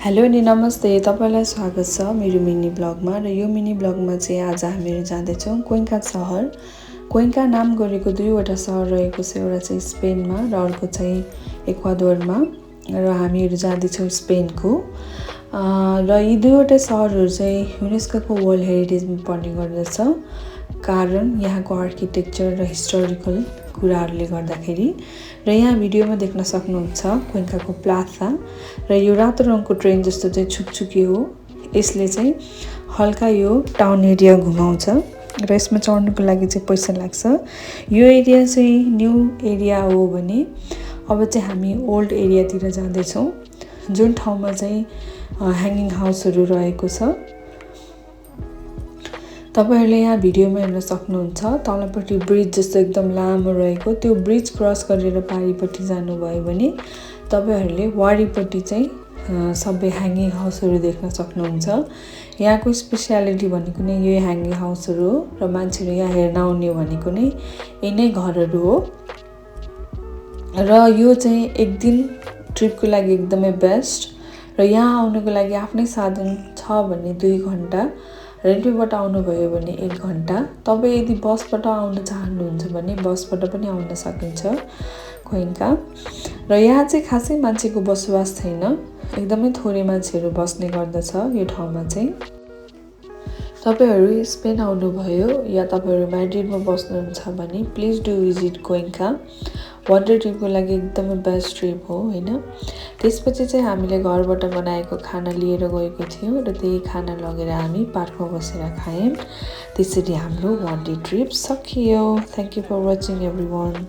Hello नि नमस्ते तपाईलाई स्वागत छ मेरो मिनी ब्लगमा र यो मिनी ब्लगमा चाहिँ आज हामीहरू जाँदैछौँ क्वेन्का सहर। क्वेन्का नाम गरेको दुईवटा सहर रहेको छ, एउटा चाहिँ स्पेनमा र अर्को चाहिँ इक्वाडोरमा र हामीहरू जाँदैछौँ स्पेनको। र यी दुईवटा सहरहरू चाहिँ युनेस्को वर्ल्ड हेरिटेजमा पर्ने गर्दछ, कारण यहाँको आर्किटेक्चर र हिस्टोरिकल कुराहरूले गर्दाखेरि। र यहाँ भिडियोमा देख्न सक्नुहुन्छ क्वेन्काको प्लाजा र यो रातो रङको ट्रेन जस्तो चाहिँ छुकछुकी हो। यसले चाहिँ हल्का यो टाउन एरिया घुमाउँछ र यसमा चढ्नुको लागि चाहिँ पैसा लाग्छ। यो एरिया चाहिँ न्यू एरिया हो भने अब चाहिँ हामी ओल्ड एरियातिर जाँदैछौँ, जुन ठाउँमा चाहिँ ह्याङ्गिङ हाउसहरू रहेको छ। तपाईहरुले यहाँ भिडियोमा हेर्न सक्नुहुन्छ तलपट्टि ब्रिज जस्तो एकदम लामो रहेको, त्यो ब्रिज क्रस गरेर पारिपट्टि जानुभयो भने तपाईहरुले वारिपट्टि चाहिँ सबै ह्याङ्गिङ हाउसहरू देख्न सक्नुहुन्छ। यहाँको स्पेसियालिटी भनेको नै यो ह्याङ्गिङ हाउसहरू हो र मान्छेहरू यहाँ हेर्न आउने भनेको नै यिनै घरहरू हो। र यो चाहिँ एक दिन ट्रिपको लागि एकदमै बेस्ट। र यहाँ आउनको लागि आफ्नै साधन छ भने 2 घण्टा, रेलवेबाट आउनुभयो भने 1 घण्टा। तपाईँ यदि बसबाट आउन चाहनुहुन्छ भने बसबाट पनि आउन सकिन्छ क्वेन्का। र यहाँ चाहिँ खासै मान्छेको बसोबास छैन, एकदमै थोरै मान्छेहरू बस्ने गर्दछ यो ठाउँमा चाहिँ। तपाईहरु स्पेन आउनुभयो या तपाईहरु म्याड्रिडमा बस्नुहुन्छ भने please do visit Cuenca. One day ट्रिपको लागि एकदमै बेस्ट ट्रिप हो हैन। त्यसपछि चाहिँ हामीले घरबाट बनाएको खाना लिएर गएको थियौँ र त्यही खाना लगेर हामी पार्कमा बसेर खायौँ। त्यसरी हाम्रो वान डे ट्रिप सकियो। Thank you for watching everyone.